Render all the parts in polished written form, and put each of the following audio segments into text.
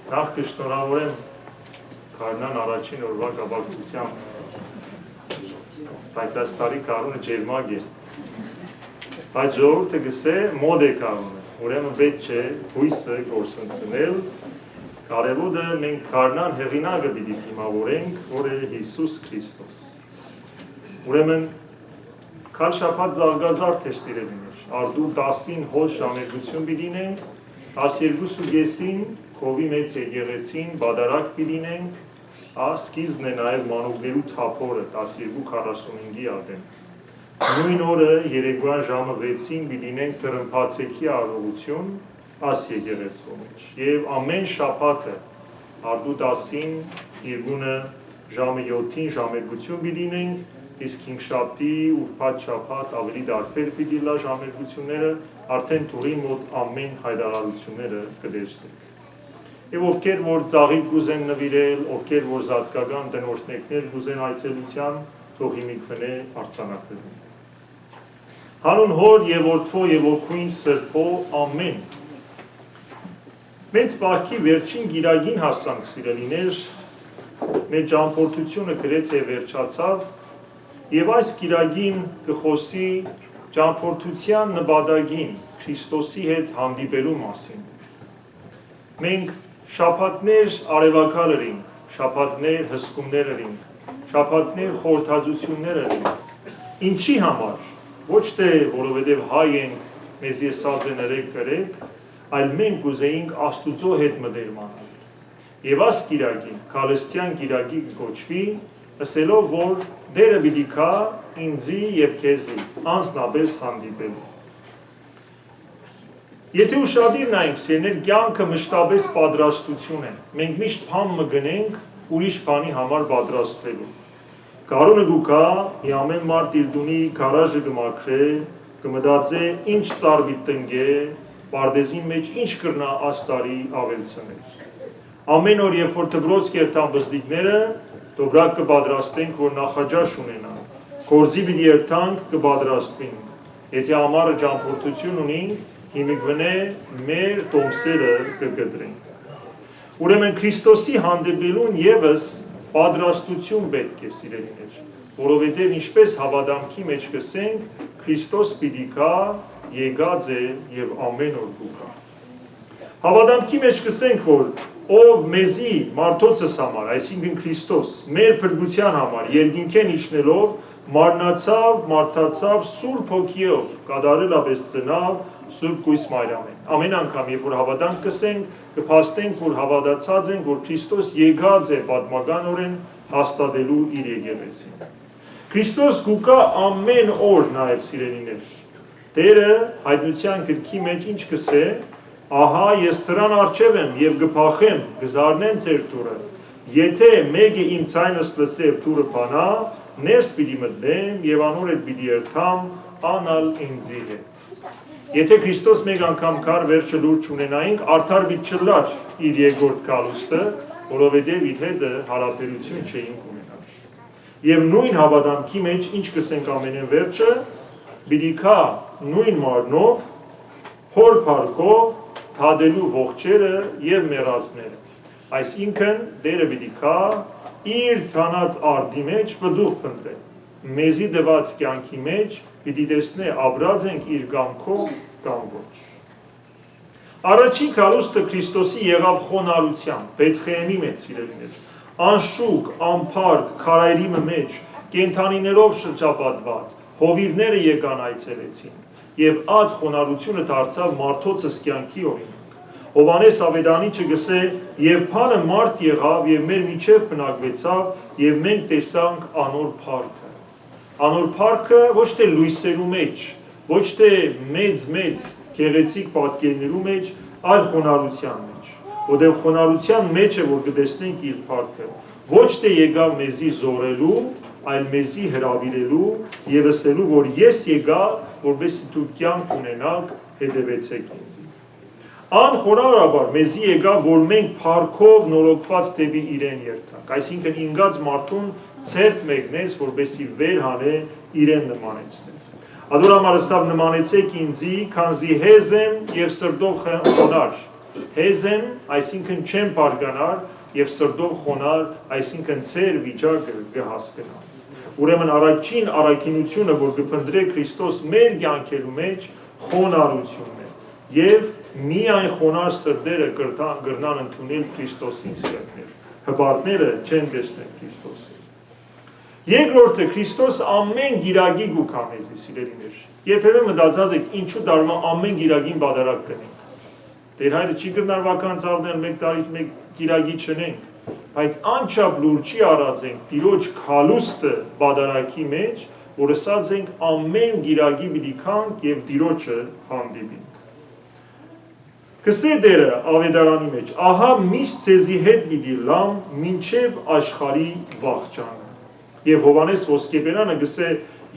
Նախ կշնորհավորեմ Քարնան առաջին օրվա կապակցությամբ, բայց այս տարի կարունը ջերմակ է, բայց ժողովուրդը գսե մոդ է կարունը, ուրեմն պետք չէ հույսը գործընծնել, կարևորը մենք Քարնան հեղինակը պիտի դիմավորենք, որ է Հիսուս Քրիստոս։ Ուրեմն քան շաբաթ զարգազարդ է սիրելիներ, արդու 10-ին հոս ժամերգություն պիտինենք, 12:30-ին Քովի մեծ եկեղեցին բադարակ պիտինենք, սկիզբն է նաև մանուկներու թափորը 12:45-ի ադեմ։ Նույն օրը երեկոյան ժամը 6-ին պիտինենք տրմփացեքի արարողություն աս եկեղեցվո մեջ։ Եվ ամեն շաբաթը արդու 10-ին երկունը ժամը 7-ին ժամերգություն պիտինենք, իսկ հինգշաբթի ուրբաթ շաբաթ ավելի դարբեր պիտի լա ժամերգությունները, արդեն թուրին մոտ ամեն հայտարարությունները կդեսնենք։ Եվ ովքեր որ ծաղիկ կուզեն նվիրել, ովքեր որ զատկական տնօրտներ կուզեն այցելության, թող հիմիկվնե արձանակվեն։ Հանուն հոր եւ որդվո եւ օգուին սրբո ամեն։ Մեծ պահքի վերջին գիրագին հասանք սիրելիներ, մեր ճամփորդությունը գրեթե վերջացավ, եւ այս գիրագին կխոսի ճամփորդության նպատակին Քրիստոսի հետ հանդիպելու մասին։ Մենք շաբաթներ արևակալ էինք, շաբաթներ հսկումներ էինք, շաբաթներ խորհրդածություններ էինք։ Ինչի համար, ոչ թե որովհետև հայ ենք, մեզ եսած են երեք կրեք, այլ մենք կուզեինք Աստուծո հետ մտերմանալ։ Եվ այս գիրագին, Քալստյան գիրագի կոչվի, ասելով, որ դերը պիտի կա ինձի եւ քեզի, անձնապես հանդիպելու։ Եթե ուշադիր նայենք, սիրներ, կյանքը մշտապես պատրաստություն է։ Մենք միշտ փամ մգնենք ուրիշ բանի համար պատրաստվելու։ Կարունը գուկա, ամեն մարդ իր դունի գարաժը կմաքրե, կմտածե ինչ ծարվի տնգե, պարդեզի մեջ ինչ կրնա աստարի ավելցներ։ Ամեն օր երբ որ դբրոց կերտան բզդիկները, դոբրակ կպատրաստենք, որ նախաճաշ ունենանք, գործի պիտի երթանք կպատրաստվենք։ Եթե ամառը ճամփորդություն ունենք, հիմիկվնե մեր տոմսերը կգտրենք։ Ուրեմն Քրիստոսի հանդիպելուն եւս պատրաստություն պետք է սիրելիներ, որովհետև ինչպես հավատամքի մեջ կսենք, Քրիստոս պիտի կա, եկած է եւ ամեն օր կգա։ Հավատամքի մեջ կսենք, որ ով մեզի մարդոցս համար, այսինքն Քրիստոս, մեր փրկության համար երկինքեն իջնելով մարմնացավ, մարդացավ Սուրբ Հոգիով, կատարելապես ծնավ Սուրբ Կույս Մարիամին։ Ամեն անգամ, երբ որ հավատանք կսենք, կփաստենք, որ հավատացած ենք, որ Քրիստոս եկած է պատմականորեն հաստատելու իր եկեղեցին։ Քրիստոս կուկա ամեն օր նաև սիրելիներ։ Տերը հայտնության գրքի մեջ ինչ կսե, ահա ես դրան առջև եմ եւ գփախեմ, գզարնեմ ձեր դուրը։ Եթե մեկը իմ ցայնս լսեր դուրը բանա, ներս պիտի մտնեմ եւ անոր հետ պիտի երթամ, անալ ինձի հետ։ Եթե Քրիստոս մեկ անգամ կար վերջը լուրջ ունենայինք, արդար պիտի չլար իր երկրորդ գալուստը, որովհետեւ իր հետ հարաբերություն չէինք ունենալ։ Եվ նույն հավատամքի մեջ ինչ կսենք ամենեն վերջը, պիտի կա նույն մարմնով, հոր փառքով թադելու ողջերը եւ մեռածները։ Այսինքն դերը պիտի կա իր ցանած արդի մեջ բդուղ փնտրե։ Մեզի դված կյանքի մեջ պիտի տեսնե ապրած ենք իր կամքով կամ ոչ։ Առաջին գալուստը Քրիստոսի եղավ խոնարհությամբ, Բեթխեհեմի մեջ սիրելիներ, անշուկ, անփարք, քարայրի մեջ, կենդանիներով շրջապատված, հովիվները եկան այցելեցին, եւ այդ խոնարհությունը դարձավ մարդոցս կյանքի օրինակ։ Հովանես Ավետարանիչը գսե, եւ փանը մարդ եղավ եւ մեր միջև բնակվեցավ եւ մենք տեսանք անոր փառքը։ Անոր փառքը ոչ թե լույսերու մեջ, ոչ թե մեծ գեղեցիկ պատկերներու մեջ, այլ խոնարհության մեջ։ Որտեղ խոնարհության մեջ է որ կտեսնենք իր փառքը։ Ոչ թե եկավ մեզի զորելու, այլ մեզի հրավիրելու եւ ասելու, որ ես եկա, որպեսզի դուք կյանք ունենաք, հետևեցեք ինձ։ Անխոնարհաբար մեզի եկավ, որ մենք փառքով նորոգված դեպի իրեն երթանք, այսինքն ինգած մարդուն ցերկ մեկնես, որպեսզի վեր հանե իրեն նմանեցնե։ Ադոր համար ասավ նմանեցեք ինձի, քանզի հեզ եմ եւ սրտով խոնարհ, հեզեմ, այսինքն չեմ բարգանար եւ սրտով խոնար, այսինքն ծեր վիճակը կհասկանա։ Ուրեմն առաջին առաքինությունը, որ կփնտրե Քրիստոս մեր կյանքերու մեջ, խոնարհությունն է եւ միայն խոնար սրտերը կրնան ընդունել Քրիստոսին սիրելիներ։ Հպարտները չեն տեսնել Քրիստոսին։ Երկրորդը Քրիստոս ամեն գիրագի գուքա մեզի սիրելիներ։ Երբևէ մտածած եք ինչու դառնա ամեն գիրագին բادرակ կնենք։ Տեր հայրը չի կրնար վականց առնել մեկ տարից մեկ գիրագի չնենք, բայց անչափ լուրջի առած ենք Տիրոջ քալուստը բادرակի մեջ, որ ասած ենք ամեն գիրագի պիտի քանք եւ Տիրոջը հանդիպենք։ Կսե դերը ավետարանի մեջ, ահա միշտ ձեզի հետ պիտի լամ մինչև աշխարհի վախճանը։ Եվ Հովանես ոսկեպերանը գսե,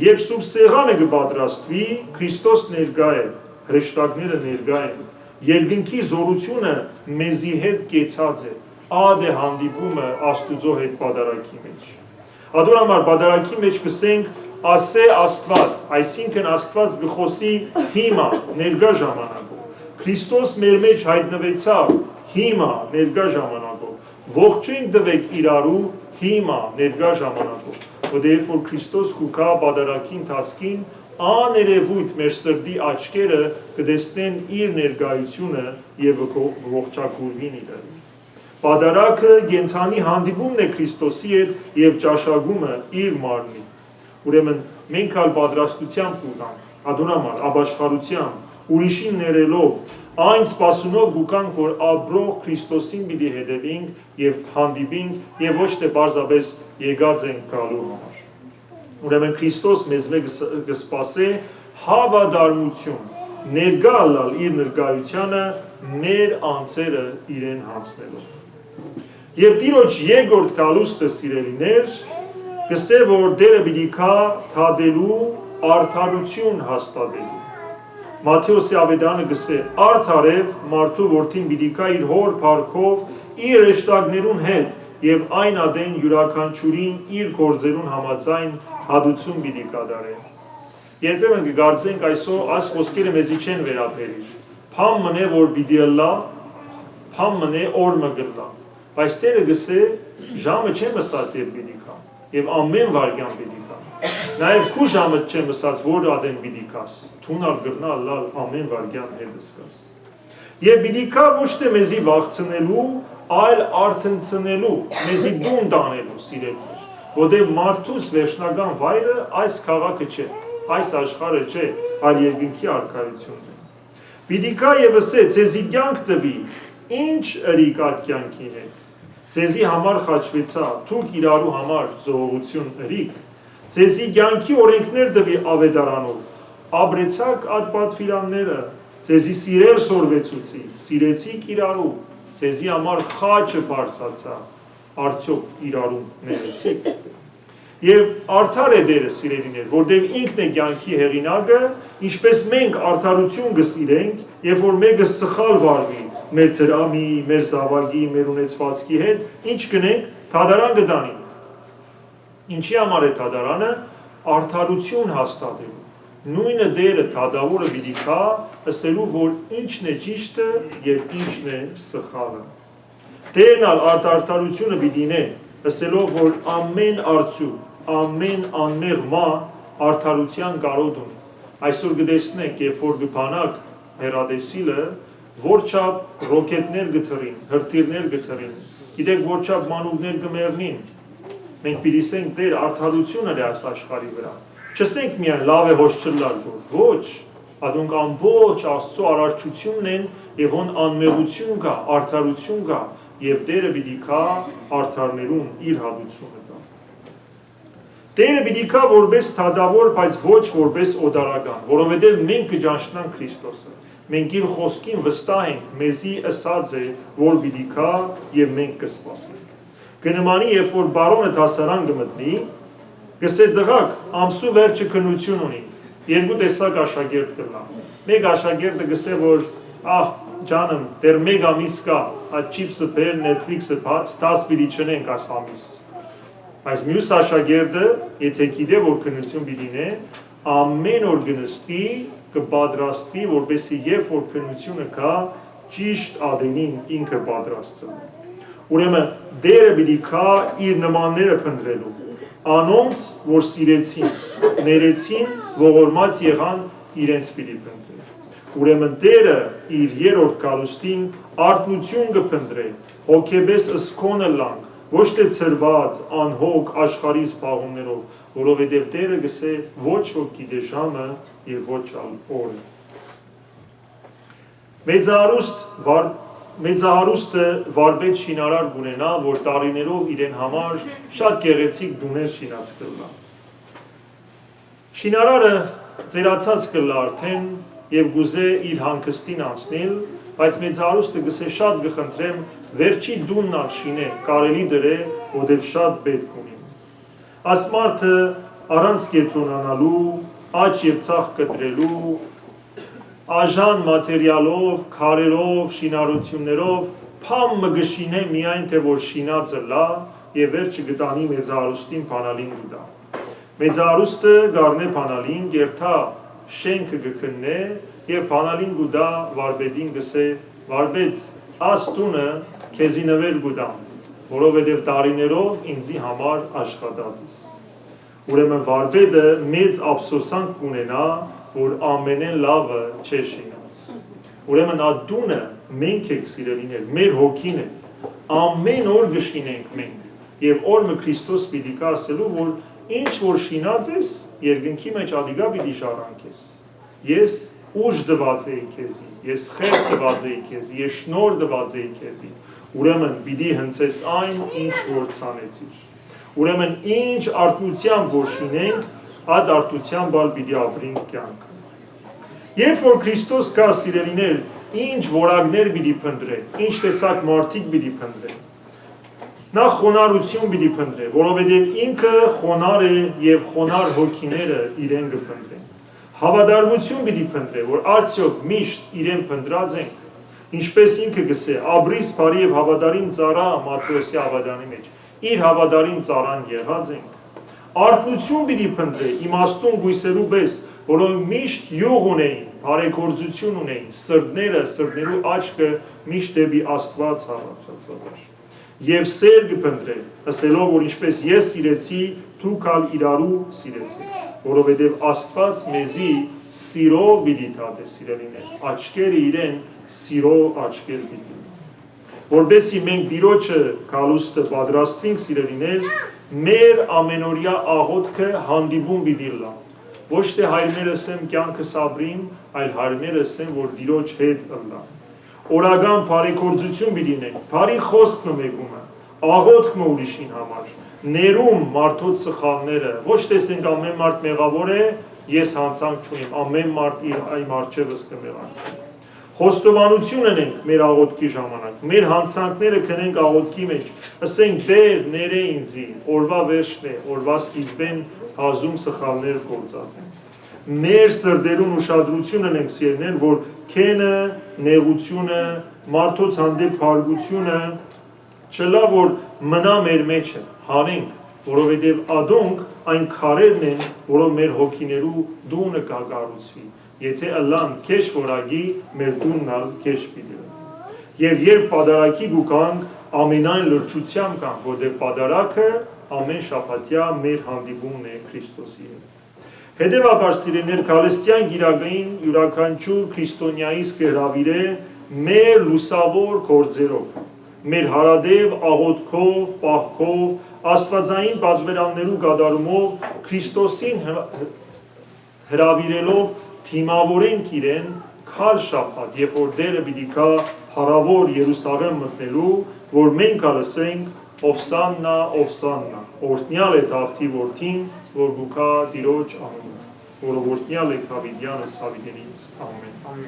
երբ սուրբ սեղանը կպատրաստվի, Քրիստոս ներկա է, հրեշտակները ներկա են, երկնքի զորությունը մեզի հետ կեցած է, ադե հանդիպումը Աստուծո հետ պատարակի մեջ։ Ադոր համար պատարակի մեջ կսենք ասե Աստված, այսինքն Աստված գխոսի հիմա, ներկա ժամանակով։ Քրիստոս մեր մեջ հայտնվեցավ հիմա, ներկա ժամանակով։ Ողջույն տվեք իրարու հիմա, ներկա ժամանակով։ Որտեղ որ Քրիստոս կուքա պատարակի ընթացքին աներևույթ մեր սրտի աչքերը կտեսնեն իր ներկայությունը եւ ողջակուրվին իրը։ Պատարակը կենթանի հանդիպումն է Քրիստոսի հետ եւ ճաշակումը իր մարմնի։ Ուրեմն մենք ալ պատրաստությամբ կուտանք, ադոնամար, ապաշխարությամբ, ուրիշին ներելով, այն սպասունով գուկանք, որ ապրող Քրիստոսին պիտի հետևենք եւ հանդիպենք եւ ոչ թե պարզապես եկած ենք գալու համար։ Ուրեմն Քրիստոս մեզ կսպասե հավատարմություն, ներկա ալալ իր ներկայությանը մեր անձերը իրեն հանձնելով։ Եվ Տիրոջ երկրորդ կալուստը սիրելիներ, կսե որ դերը պիտի կա թադելու արդարություն հաստատելու։ Մատթեոսի ավետարանը գսե արդարև մարդու որդին պիտի կա իր հոր փառքով իր հրեշտակներուն հետ եւ այն ադեն յուրաքանչյուրին իր գործերուն համաձայն հադություն պիտի կատարեն։ Երբեմն կգարձենք այսօր այս խոսքերը մեզի չեն վերաբերիր։ Փամ մնե որ պիտի լա, փամ մնե օրը գլա։ Բայց Տերը գսե ժամը չեմ ասած երբ պիտի կա եւ ամեն վարքյան պիտի կա։ Նաև քու ժամը չեմ ասած որ ադեն պիտի կաս, թունալ գրնալ լալ ամեն վարքյան հետս կաս։ Եվ պիտի կա ոչ թե մեզի վախցնելու, այլ արթնցնելու, մեզի դուն տանելու սիրելիներ, որտեղ մարդուս վերջնական վայրը այս քաղաքը չէ, այս աշխարհը չէ, այլ երկնքի արքայությունն է։ Պիտի կա եւ ասե ձեզի կյանք տվի, ինչ ըրիկ այդ կյանքի հետ։ Ձեզի համար խաչվեցա, թուք իրարու համար զոհողություն ըրիկ, ձեզի կյանքի օրենքներ տվի ավետարանով, ապրեցաք այդ պատվիրանները, ձեզի սիրել սորվեցուցի, սիրեցիք իրարու, ձեզի համար խաչը բարձացա, արդյոք իրարու ներեցիք։ Եվ արդար է դերը սիրելիներ, որտեղ ինքն է կյանքի հեղինակը, ինչպես մենք արդարություն կսիրենք, երբ որ մեկը սխալ վարվի, մեր դրամի, մեր զավակի, մեր ունեցվածքի հետ, ինչ կնենք, թադարան կդանենք։ Ինչի համար է թադարանը, արդարություն հաստատելու։ Նույնը դերը թադավորը պիտի կա, ասելու, որ ինչն է ճիշտը եւ ինչն է սխալը։ Տերն արդարությունը պիտի նե, ասելով, որ ամեն արդյունք, ամեն անմեղ մա արդարության կարոտ ունի։ Այսօր կտեսնենք, երբ որ կփանակ հեռադեսիլը, որչափ ռոկետներ գթրին, հրթիռներ գթրին, գիտեք որչափ մանուկներ կմեռնին։ Մենք պիտի դեր արդարությունը է այս աշխարհի վրա։ Չսենք միայն լավ է հոչ չլալ, ոչ, ադոնք ամբողջ Աստծո արարչությունն են եւ ոն անմեղություն կա, արդարություն կա եւ Տերը պիտի կա արդարներուն իր հատությունը կա։ Տերը պիտի կա որպես թադավոր, բայց ոչ որպես օդարական, որովհետեւ մենք կճանչնանք Քրիստոսը։ Մենք իր խոսքին վստահ ենք, մեզի ըսած է, որ պիտի կա եւ մենք կսպասենք։ Կնմանի, երբ որ բարոնը դասարան կմտնի, գսե դղակ, ամսու վերջը քննություն ունի, երկու տեսակ աշակերտ կլա։ Մեկ աշակերտը գսե, որ ջանım, դեռ մեկ ամիս կա, այդ չիպսը բեր, Netflix-ը բաց, 10 պիտի չնենք այս ամիս։ Բայց մյուս աշակերտը, եթե գիտե, որ քննություն պիտի նե, ամեն օր գնստի, կպատրաստվի, որպեսզի երբ որ քննությունը կա, ճիշտ ադենին ինքը պատրաստել։ Ուրեմն դերը պիտի կա իր նմանները փնտրելու, անոնց, որ սիրեցին, ներեցին, ողորմած եղան իրենց պիտի փնտրել։ Ուրեմն դերը իր երրորդ գալուստին արթնություն կփնտրե, հոգեբես ըսքոնը լանք, ոչ թե ծրված, անհոգ աշխարհի զբաղումներով, որովհետև Տերը գսե ոչ ոք գիտե ժամը եւ ոչ օրը։ Մեծահարուստը վարպետ շինարար կունենա, որ տարիներով իրեն համար շատ գեղեցիկ դուներ շինած կլա։ Շինարարը ծերացած կլա արդեն եւ գուզե իր հանգստին անցնել, բայց մեծահարուստը գսե շատ կխնդրեմ վերջի դունն շինե, կարելի դրե, որտեվ շատ պետք ունի։ Այս մարդը առանց կենտրոնանալու, աճ եւ ցախ կտրելու, աժան մատերիալով, քարերով, շինարարություններով փամ մգշինե միայն թե որ շինածը լա եւ վերջը գտանի մեծահարուստին բանալին գուտա։ Մեծահարուստը գարնե բանալին գերթա շենքը գքննե եւ բանալին գուտա վարպետին գսե վարպետ աստունը քեզի նվեր գուտամ, որովհետև տարիներով ինձի համար աշխատած ես։ Ուրեմն վարպետը մեծ ափսոսանք կունենա, որ ամենեն լավը չէ շինած։ Ուրեմն այդ տունը մենք եք սիրելիներ, մեր հոգին է, ամեն օր գշինենք մենք, եւ օրը Քրիստոս պիտի կա ասելու, որ ինչ որ շինած ես, երկնքի մեջ ադիգա պիտի շարանքես։ Ես ուժ դված էի քեզի, ես խեղճ դված էի քեզի, ես շնոր դված էի քեզի։ Ուրեմն պիտի հնցես այն, ինչ որ ցանեցիր։ Ուրեմն ինչ արթնությամբ որ շինենք, այդ արթնությամբ պիտի ապրենք կյանքը։ Երբ որ Քրիստոս կա սիրելիներ, ինչ որակներ պիտի փնտրե, ինչ տեսակ մարդիկ պիտի փնտրե։ Նա խոնարհություն պիտի փնտրե, որովհետև ինքը խոնար է եւ խոնար հոգիները իրեն կփնտրեն։ Հավատարմություն պիտի փնտրե, որ արդյոք միշտ իրեն փնտրած ենք, ինչպես ինքը գսե, ապրիս բարի եւ հավատարիմ ծառա Մատթեոսի ավետարանի մեջ, իր հավատարիմ ծառան եղած ենք։ Արթնություն պիտի փնտրե, իմաստուն գույսերու պես, որոնք միշտ յուղ ունեին, բարեգործություն ունեին, սրտներու աչքը միշտ դեպի Աստված հառաջացած։ Եվ սեր կփնտրե, ասելով, որ ինչպես ես սիրեցի, դուք ալ իրարու սիրեցիք, որովհետև Աստված մեզի սիրով պիտի թատե սիրելիներ, աչքերը իրեն սիրով աչքեր պիտի։ Որպեսզի մենք Տիրոջը գալուստը պատրաստվենք սիրելիներ, մեր ամենօրյա աղոթքը հանդիպում պիտի լա։ Ոչ թե հայրներս եմ կյանքս ապրիմ, այլ հայրներս եմ, որ Տիրոջ հետ ըլլա։ Օրական բարեգործություն պիտի ունենք, բարի խոսքը մեկումը, աղոթքը ուրիշին համար, ներում մարդոց սխալները, ոչ տեսենք ամեն մարդ մեղավոր է, ես հանցանք չունեմ, ամեն մարդ իր այմ արջևս կմեղանք չունի։ Խոստովանություն ունենք մեր աղոթքի ժամանակ, մեր հանցանքները քնենք աղոթքի մեջ, ասենք Տեր ներե ինձի, օրվա վերջն է, օրվա սկիզբեն հազում սխալներ գործած են։ Մեր սրտերուն ուշադրություն ունենք սիրելիներ, որ քենը, նեղությունը, մարդոց հանդեպ փարգությունը չլա որ մնա մեր մեջը, հանենք, որովհետև ադոնք այն քարերն են, որով մեր հոգիներու դունը կկառուցվի։ Եթե ըլլան քեշ որագի, մեր դունն ալ քեշ պիտի։ Եվ երբ պատարակի գուկանք, ամենայն լրջությամբ կանք, որտեղ պատարակը ամեն շաբաթյա մեր հանդիպումն է Քրիստոսի հետ։ Հետևաբար սիրելիներ, քալստյան գիրակային յուրաքանչյուր քրիստոնյայից կհրավիրե մեր լուսավոր գործերով, մեր հարադեպ աղոթքով, պահքով, աստվածային պատվերաններու կատարումով, Քրիստոսին հրավիրելով թիմավորենք իրեն քար շաբաթ, երբ որ Տերը պիտի գա փառավոր Երուսաղեմ մտնելու, որ մենք ասենք Օվսաննա, Օվսաննա, օրհնյալ է Դավթի որդին, որ գուքա Տիրոջ անունով, որը օրհնյալ է Դավիթյանս Դավիթենից, ամեն։